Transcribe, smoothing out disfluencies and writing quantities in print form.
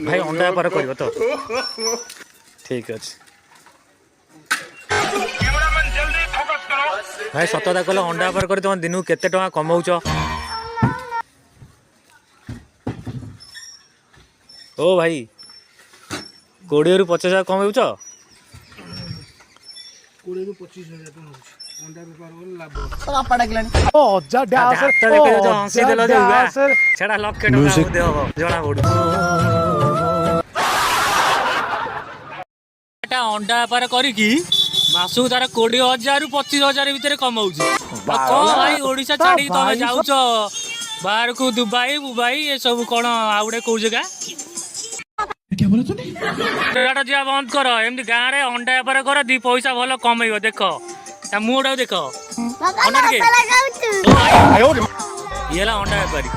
भाई अंडा बेपार कर तो ठीक अच्छे भाई सतता कहल अंडा बेपार कर तुम दिन को केते टका कमाउच ओ भाई 20 ରୁ 50,000 कमाउच 20 ରୁ 25,000 टका होउछ अंडा बेपार कर लाभ तो बापा डाकलानी ओ जा डास हंसी देल छड़ा लक्षे टका दे हम जना पड़ू अंडा बेपार करिकी मासु तार 20,000 ରୁ 25,000 भितर कमाउछ कौन भाई ओडिशा छाड़ी तमे जाउछ बाहर को दुबई बुबई ये सब कौन आउडे कौ जगह क्या बोला तूने जा बंद कर एमती गाँव में अंडा बेपार कर 2 पैसा भल कमेब देख मुहटा देख ये अंडा बेपारी